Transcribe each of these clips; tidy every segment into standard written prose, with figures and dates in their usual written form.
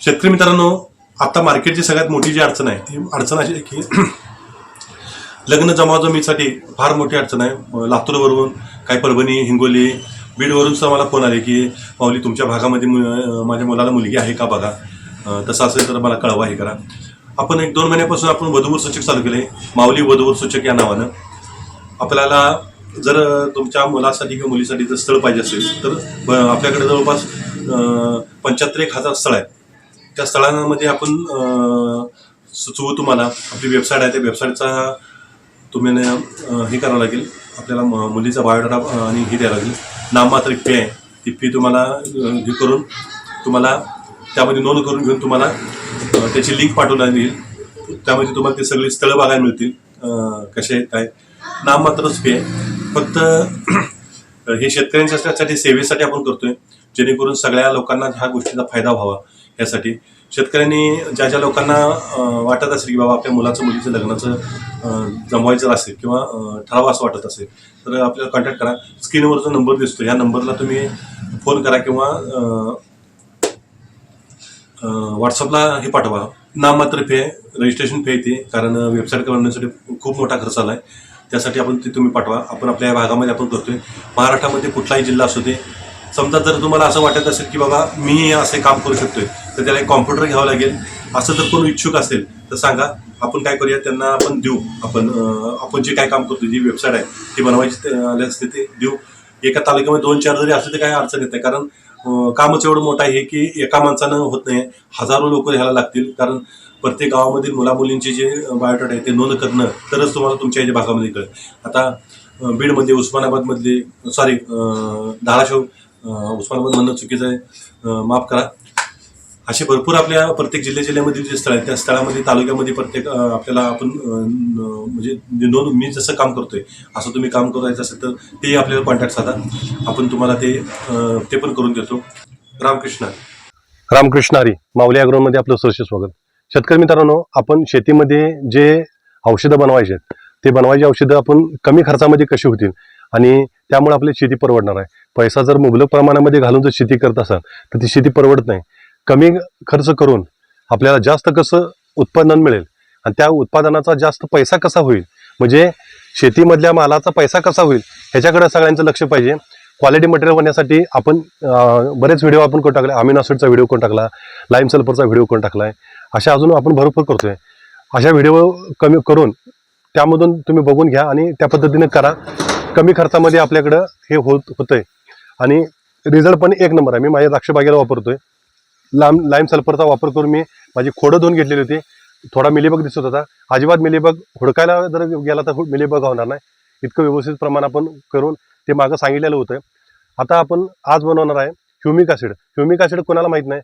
शेतकरी मित्रांनो, आता मार्केटची सगळ्यात मोठी जी अडचण आहे ती अडचण अशी आहे की लग्न जमावजमीसाठी फार मोठी अडचण आहे. लातूरवरून, काही परभणी, हिंगोली, बीडवरून सुद्धा मला फोन आले की माऊली तुमच्या भागामध्ये माझ्या मुलाला मुलगी आहे का बघा, तसं असेल तर मला कळवा, हे करा. आपण 1-2 महिन्यापासून आपण वधूवर सूचक चालू केले, माऊली वधूवर सूचक या नावानं. आपल्याला जर तुमच्या मुलासाठी किंवा मुलीसाठी जर स्थळ पाहिजे असेल तर आपल्याकडे जवळपास 75,000 स्थळ आहे. त्या स्थळांमध्ये आपण सुचवू तुम्हाला. आपली वेबसाईट आहे, त्या वेबसाईटचा तुम्ही हे करावं लागेल. आपल्याला मुलीचा बायोडाटा आणि हे द्यावं लागेल. नाममात्र फी आहे, ती फी तुम्हाला हे करून तुम्हाला त्यामध्ये नोंद करून घेऊन तुम्हाला त्याची लिंक पाठवली जाईल. त्यामध्ये तुम्हाला ते सगळी स्थळं बघायला मिळतील, कसे आहेत काय. नाममात्रच फी आहे. फक्त हे शेतकऱ्यांच्यासाठी सेवेसाठी आपण करतोय, जेणेकरून सगळ्या लोकांना ह्या गोष्टीचा फायदा व्हावा. यासाठी शेतकऱ्यांनी ज्या ज्या लोकांना वाटत असेल की बाबा आपल्या मुलाचं मुलीचं लग्नाचं जमवायचं असेल किंवा ठरावं असं वाटत असेल तर आपल्याला कॉन्टॅक्ट करा. स्क्रीनवर जो नंबर दिसतो ह्या नंबरला तुम्ही फोन करा किंवा व्हॉट्सअपला हे पाठवा. नाममात्र फी आहे, रजिस्ट्रेशन फी आहे ती, कारण वेबसाईट करण्यासाठी खूप मोठा खर्च आला आहे. त्यासाठी आपण ते तुम्ही पाठवा. आपण आपल्या या भागामध्ये आपण करतोय. महाराष्ट्रामध्ये कुठलाही जिल्हा असू दे. समजा जर तुम्हाला असं वाटत असेल की बाबा मी असे काम करू शकतोय तर त्याला एक कॉम्प्युटर घ्यावं लागेल, असं जर कोण इच्छुक असेल तर सांगा. आपण काय करूया, त्यांना आपण देऊ. आपण जे काय काम करतो, जी वेबसाईट आहे ती बनवायची आले असते ते देऊ. एका तालुक्यामध्ये 2-4 जरी असले तर काही अडचण येत नाही, कारण कामच एवढं मोठं आहे की एका माणसानं होत नाही. हजारो लोक ह्याला लागतील, कारण प्रत्येक गावामधील मुलामुलींचे जे बायोडाटा आहे ते नोंद करणं तरच तुम्हाला तुमच्या याच्या भागामध्ये कळेल. आता बीडमध्ये, उस्मानाबादमधले, सॉरी धाराशिव, उस्मानाबाद म्हणणं चुकीचं आहे, माफ करा. असे भरपूर आपल्या प्रत्येक जिल्ह्यामधील जे स्थळ आहेत त्या स्थळामध्ये, तालुक्यामध्ये प्रत्येक आपल्याला आपण म्हणजे नोंद, मी जसं काम करतोय असं तुम्ही काम करायचं असेल तर ते आपल्याला कॉन्टॅक्ट साधा. आपण तुम्हाला ते पण करून देतो. रामकृष्ण रामकृष्ण हरी. माऊली ॲग्रोमध्ये आपलं सहर्ष स्वागत. शेतकरी मित्रांनो, आपण शेतीमध्ये जे औषधं बनवायचे आहेत ते बनवायची औषधं आपण कमी खर्चामध्ये कशी होतील आणि त्यामुळे आपली शेती परवडणार आहे. पैसा जर मुबलक प्रमाणामध्ये घालून जर शेती करत असाल तर ती शेती परवडत नाही. कमी खर्च करून आपल्याला जास्त कसं उत्पादन मिळेल आणि त्या उत्पादनाचा जास्त पैसा कसा होईल, म्हणजे शेतीमधल्या मालाचा पैसा कसा होईल ह्याच्याकडे सगळ्यांचं लक्ष पाहिजे. क्वालिटी मटेरियल बनण्यासाठी आपण बरेच व्हिडिओ आपण करून टाकले. अमिनो ॲसिडचा व्हिडिओ करून टाकला, लाईम सल्फरचा व्हिडिओ करून टाकला आहे. अशा अजून आपण भरपूर करतोय. अशा व्हिडिओ कमी करून त्यामधून तुम्ही बघून घ्या आणि त्या पद्धतीने करा. कमी खर्चामध्ये आपल्याकडं हे होतंय आणि रिझल्ट पण एक नंबर आहे. मी माझ्या द्राक्ष बागेला वापरतोय. लाईम सल्फरचा वापर करून मी माझी खोडं धुवून घेतलेली होती. थोडा मिलीबग दिसत होता. अजिबात मिलीबग हुडकायला जर गेला तर मिलीबग होणार नाही. इतकं व्यवस्थित प्रमाण आपण करून ते मागं सांगितलेलं होतं. आता आपण आज बनवणार आहे ह्युमिक ॲसिड. ह्युमिक ॲसिड कोणाला माहीत नाही.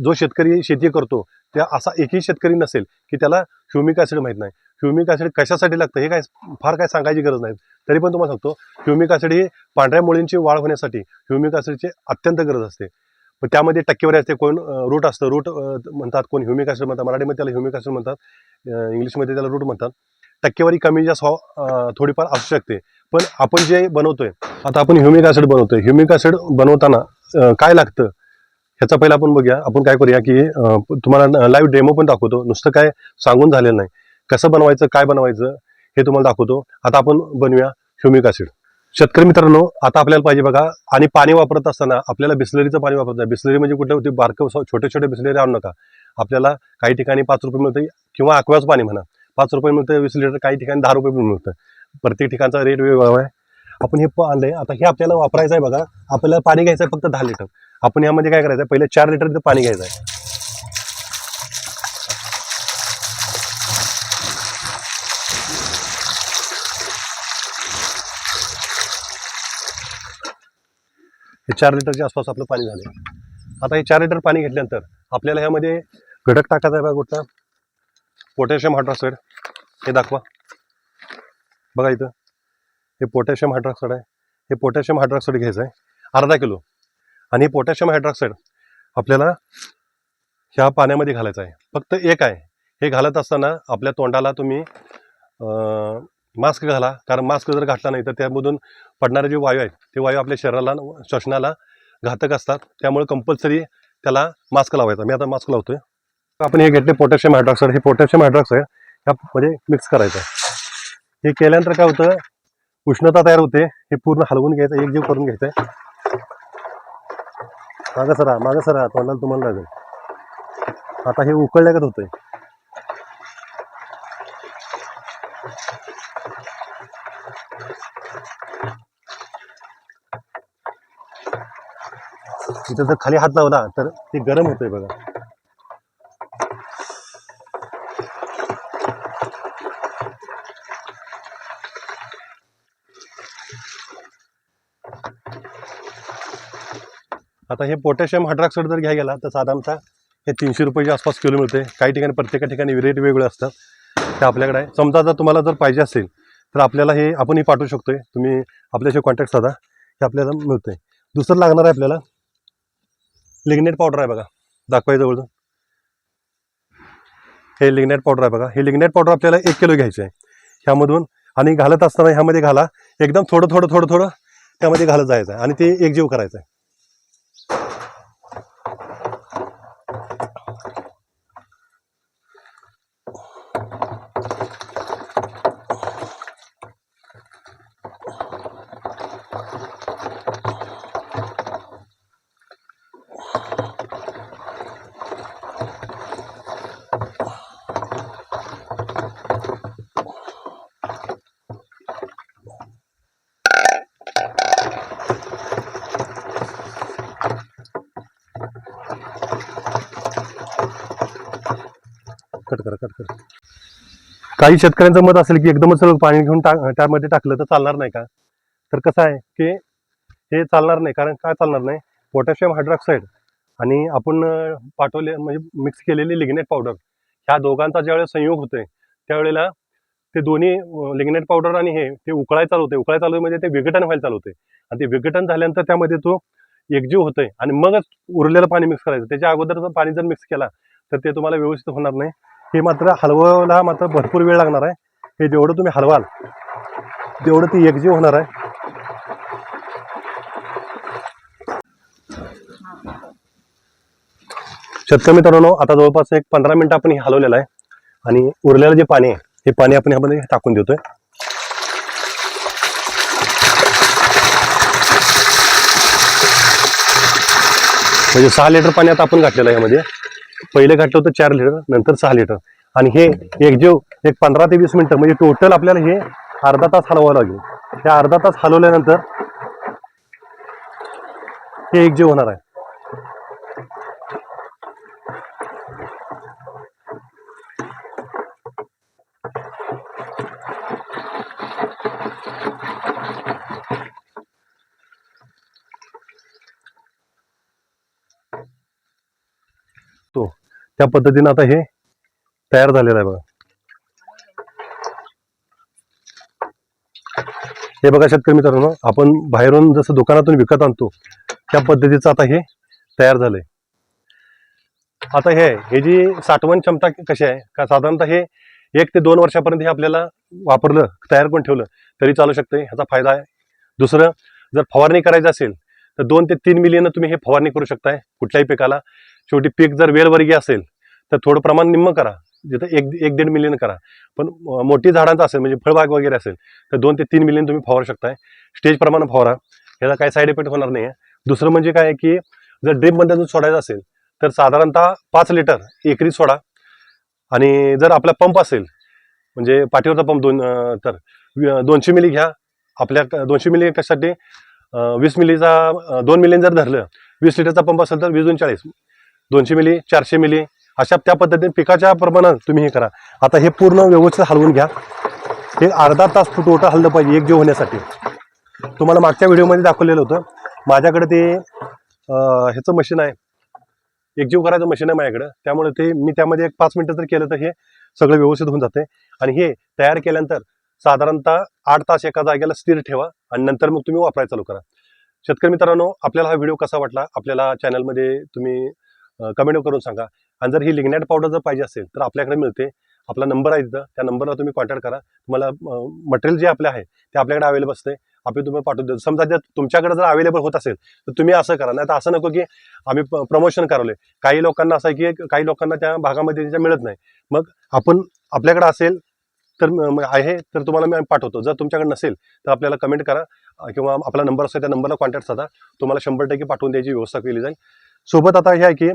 जो शेतकरी शेती करतो त्या असा एकही शेतकरी नसेल की त्याला ह्युमिक ॲसिड माहीत नाही. ह्युमिक ॲसिड कशासाठी लागतं हे काय फार काय सांगायची गरज नाही. तरी पण तुम्हाला सांगतो, ह्युमिक ॲसिड ही पांढऱ्या मुळींची वाढ होण्यासाठी ह्युमिक ॲसिडची अत्यंत गरज असते. पण त्यामध्ये टक्केवारी असते. कोण रूट असतं, रूट म्हणतात, कोण ह्युमिक ॲसिड म्हणतात. मराठीमध्ये त्याला ह्युमिक ॲसिड म्हणतात, इंग्लिशमध्ये त्याला रूट म्हणतात. टक्केवारी कमी जास्त थोडीफार असू शकते. पण आपण जे बनवतोय, आता आपण ह्युमिक ॲसिड बनवतोय. ह्युमिक ॲसिड बनवताना काय लागतं ह्याचा पहिला आपण बघूया. आपण काय करूया की तुम्हाला लाईव्ह डेमो पण दाखवतो. नुसतं काय सांगून झालेलं नाही. कसं बनवायचं, काय बनवायचं हे तुम्हाला दाखवतो. आता आपण बनवूया ह्युमिक ॲसिड. शेतकरी मित्रांनो, आता आपल्याला पाहिजे बघा, आणि पाणी वापरत असताना आपल्याला बिस्लरीचं पाणी वापरत आहे. बिस्लरी म्हणजे कुठलं होती, बारकं छोटे छोटे बिस्लरी आणू नका. आपल्याला काही ठिकाणी 5 रुपये मिळतं किंवा ॲक्वाचं पाणी म्हणा, 5 रुपये मिळतं 20 लिटर, काही ठिकाणी 10 रुपये पण मिळतं. प्रत्येक ठिकाणचा रेट वेगळा आहे. आपण हे आणलंय. आता हे आपल्याला वापरायचं आहे बघा. आपल्याला पाणी घ्यायचं आहे फक्त 10 लिटर. आपण यामध्ये काय करायचं आहे, पहिले 4 लिटर पाणी घ्यायचं आहे. हे 4 लिटरच्या आसपास आपलं पाणी झालं. आता हे 4 लिटर पाणी घेतल्यानंतर आपल्याला ह्यामध्ये घटक टाकायचा आहे बघा. कुठला, पोटॅशियम हायड्रॉक्साईड. हे दाखवा बघा इथं, हे पोटॅशियम हायड्रॉक्साईड आहे. हे पोटॅशियम हायड्रॉक्साईड घ्यायचं आहे अर्धा किलो. आणि हे पोटॅशियम हायड्रॉक्साईड आपल्याला ह्या पाण्यामध्ये घालायचं आहे. फक्त एक आहे. हे घालत असताना आपल्या तोंडाला तुम्ही मास्क घाला, कारण मास्क जर घातला नाही तर त्यामधून पडणारे जे वायू आहेत ते वायू आपल्या शरीराला, श्वसनाला घातक असतात. त्यामुळे कंपल्सरी त्याला मास्क लावायचा. मी आता मास्क लावतोय. आपण हे घेतले पोटॅशियम हायड्रॉक्साईड. हे पोटॅशियम हायड्रॉक्साईड ह्यामध्ये मिक्स करायचं. हे केल्यानंतर काय होतं, उष्णता तयार होते. हे पूर्ण हलवून घ्यायचं, एकजीव करून घ्यायचं. मागं सरा तोंडाला तुम्हाला लागेल. आता हे उकळल्यागत होतंय. इथं जर खाली हात लावला तर ते गरम होतंय बघा. आता हे पोटॅशियम हायड्रॉक्साईड जर घ्या गेला तर साधारणतः हे 300 रुपयाच्या आसपास किलो मिळते. काही ठिकाणी प्रत्येक ठिकाणी रेट वेगळे असतात. ते आपल्याकडे आहे. समजा जर तुम्हाला जर पाहिजे असेल तर आपल्याला हे आपणही पाठवू शकतोय. तुम्ही आपल्याशी कॉन्टॅक्ट साधा, हे आपल्याला मिळतंय. दुसरं लागणार आहे आपल्याला लिग्नेट पावडर आहे बघा, दाखवायचं जवळ. हे लिग्नेट पावडर आहे बघा. हे लिग्नेट पावडर आपल्याला 1 किलो घ्यायचं आहे ह्यामधून. आणि घालत असताना ह्यामध्ये घाला, एकदम थोडं त्यामध्ये घालत जायचं आहे आणि ते एकजीव करायचं आहे. कट करा. काही शेतकऱ्यांचं मत असेल की एकदमच सगळं पाणी घेऊन त्यामध्ये टाकलं तर चालणार नाही का? तर कसं आहे की हे चालणार नाही. कारण काय चालणार नाही, पोटॅशियम हायड्रॉक्साईड आणि आपण पाठवले म्हणजे मिक्स केलेली लिग्नेट पावडर, ह्या दोघांचा ज्यावेळेस संयोग होतोय त्यावेळेला ते दोन्ही लिग्नेट पावडर आणि हे ते उकळायला चालू म्हणजे ते विघटन व्हायला चालू होते. आणि ते विघटन झाल्यानंतर त्यामध्ये तो एकजीव होतोय आणि मगच उरलेलं पाणी मिक्स करायचं. त्याच्या अगोदर पाणी जर मिक्स केला तर ते तुम्हाला व्यवस्थित होणार नाही. हे मात्र हलवायला मात्र भरपूर वेळ लागणार आहे. हे जेवढं तुम्ही हलवाल तेवढं ती एकजीव होणार आहे. शेतकरी मित्रांनो, आता जवळपास एक 15 मिनिटं आपण हे हलवलेलं आहे आणि उरलेलं जे पाणी आहे हे पाणी आपण ह्यामध्ये टाकून देतोय. म्हणजे 6 लिटर पाणी आता आपण घातलेलं आहे यामध्ये. पहिले घातलं होतं 4 लिटर, नंतर 6 लिटर. आणि हे एकजीव एक 15 ते 20 मिनिटं म्हणजे टोटल आपल्याला हे अर्धा तास हलवावं लागेल. त्या अर्धा तास हलवल्यानंतर हे एकजीव होणार आहे. तो त्या पद्धतीने आता हे तयार झालेलं आहे बघा. हे बघा शेतकरी मित्रांनो, आपण बाहेरून जसं दुकानातून विकत आणतो त्या पद्धतीचं आता हे तयार झालंय. आता हे जी साठवण क्षमता कशी आहे का, साधारणतः हे 1 ते 2 वर्षापर्यंत हे आपल्याला वापरलं, तयार करून ठेवलं तरी चालू शकते. ह्याचा फायदा आहे. दुसरं, जर फवारणी करायची असेल तर 2 ते 3 मिलीनं तुम्ही हे फवारणी करू शकताय कुठल्याही पिकाला. शेवटी पीक जर वेलवर्गीय असेल तर थोडं प्रमाण निम्म करा, जिथं 1-1.5 मिलीनं करा. पण मोठी झाडांचं असेल म्हणजे फळबाग वगैरे असेल तर 2 ते 3 मिलीनं तुम्ही फवारू शकताय. स्टेज प्रमाणे फवारा, ह्याचा काही साईड इफेक्ट होणार नाही आहे. दुसरं म्हणजे काय की जर ड्रीपमध्ये सोडायचं असेल तर साधारणतः 5 लिटर एकरी सोडा. आणि जर आपला पंप असेल म्हणजे पाठीवरचा पंप तर 200 मिली घ्या. आपल्या 200 मिली कशासाठी, 20 मिलीचा 2 मिलीने जर धरलं, 20 लिटरचा पंप असेल तर 20-40, 200 मिली 400 मिली अशा त्या पद्धतीने पिकाच्या प्रमाणात तुम्ही हे करा. आता हे पूर्ण व्यवस्थित हलवून घ्या. हे अर्धा तास टोटल हललं पाहिजे एकजीव होण्यासाठी. तुम्हाला मागच्या व्हिडिओमध्ये दाखवलेलं होतं. माझ्याकडे ते ह्याचं मशीन आहे, एकजीव करायचं मशीन आहे माझ्याकडे. त्यामुळे ते मी त्यामध्ये एक 5 मिनिटं जर केलं तर हे सगळं व्यवस्थित होऊन जाते. आणि हे तयार केल्यानंतर साधारणतः 8 तास एका जागेला स्थिर ठेवा आणि नंतर मग तुम्ही वापरायला चालू करा. शेतकरी मित्रांनो, आपल्याला हा व्हिडिओ कसा वाटला आपल्याला चॅनलमध्ये तुम्ही कमेंट करून सांगा. आणि जर ही लिग्नेट पावडर जर पाहिजे असेल तर आपल्याकडे मिळते. आपला नंबर आहे तिथं, त्या नंबरला तुम्ही कॉन्टॅक्ट करा. तुम्हाला मटेरियल जे आपले आहे ते आपल्याकडे अवेलेबल असते. आपण तुम्हाला पाठवून देतो. समजा जर तुमच्याकडे जर अवेलेबल होत असेल तर तुम्ही असं करा, नाही तर असं नको की आम्ही प्रमोशन करावले. काही लोकांना असं आहे की काही लोकांना त्या भागामध्ये त्याच्या मिळत नाही. मग आपण आपल्याकडे असेल तर आहे तर तुम्हाला मी पाठवतो. जर तुमच्याकडे नसेल तर आपल्याला कमेंट करा किंवा आपला नंबर असेल त्या नंबरला कॉन्टॅक्ट साधा, तुम्हाला 100% पाठवून द्यायची व्यवस्था केली जाईल. सोबत आता हे आहे की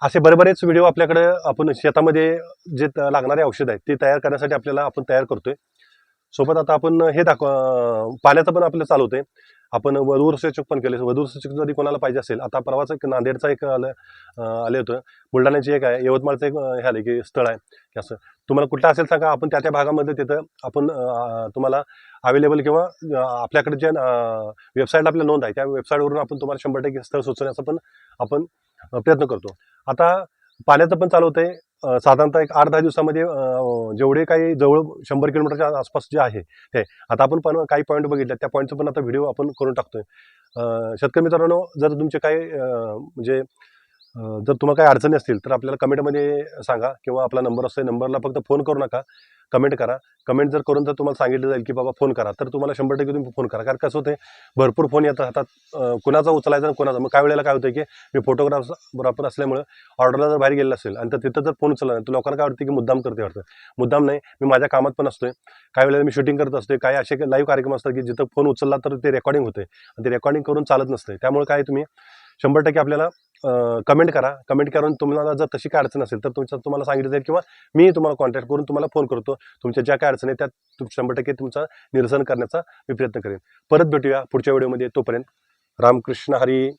असे बरेच व्हिडिओ आपल्याकडे आपण शेतामध्ये जे लागणारे औषध आहेत ते तयार करण्यासाठी आपण तयार करतोय. सोबत आता आपण हे पाण्याचं पण आपलं चालू होतंय. आपण वधूवरसूचक पण केले. वधूवरसूचक जरी कोणाला पाहिजे असेल, आता परवाच एक नांदेडचा एक आले होतं, बुलढाण्याची एक आहे, यवतमाळचं एक हे आले की स्थळ आहे की असं तुम्हाला कुठलं असेल सांगा, आपण त्या भागामध्ये तिथं आपण तुम्हाला अवेलेबल किंवा आपल्याकडे जे वेबसाईट आपल्या नोंद आहे त्या वेबसाईटवरून आपण तुम्हाला 100% स्थळ सुचवण्याचा पण आपण प्रयत्न करतो. आता पाण्याचं पण चालू होतंय. साधारणतः एक 8-10 दिवसामध्ये जेवढे काही जवळ 100 किलोमीटरच्या आसपास जे आहे ते आता आपण पण काही पॉईंट बघितले, त्या पॉईंटचं पण आता व्हिडिओ आपण करून टाकतोय. शेतकरी मित्रांनो, जर तुमचे काही म्हणजे जर तुम्हाला काही अडचणी असतील तर आपल्याला कमेंटमध्ये सांगा किंवा आपला नंबर असतो, नंबरला फक्त फोन करू नका, कमेंट करा. कमेंट जर करून जर तुम्हाला सांगितलं जाईल की बाबा फोन करा, तर तुम्हाला 100% तुम्ही फोन करा. कारण कसं होतं, भरपूर फोन येतात हातात, कुणाचा उचलायचा आणि कुणाचा. मग काही वेळेला काय होतं की मी फोटोग्राफर असल्यामुळे ऑर्डरला जर बाहेर गेलेलं असेल आणि तर तिथं जर फोन उचलला नाही तर लोकांना काय वाटतं की मुद्दाम करते वाटतं. मुद्दाम नाही, मी माझ्या कामात पण असतोय. काही वेळेला मी शूटिंग करत असतोय. काही असे लाईव्ह कार्यक्रम असतात की जिथं फोन उचलला तर ते रेकॉर्डिंग होते आणि ते रेकॉर्डिंग करून चालत नसते. त्यामुळे काय तुम्ही 100% आपल्याला कमेंट करा. कमेंट करून तुम्हाला जर तशी काय अडचण असेल तर तुम्हाला सांगितलं जाईल किंवा मी तुम्हाला कॉन्टॅक्ट करून तुम्हाला फोन करतो. तुमच्या ज्या काय अडचणी आहेत त्या 100% तुमचा निरसन करण्याचा मी प्रयत्न करेन. परत भेटूया पुढच्या व्हिडिओमध्ये. तोपर्यंत रामकृष्ण हरी.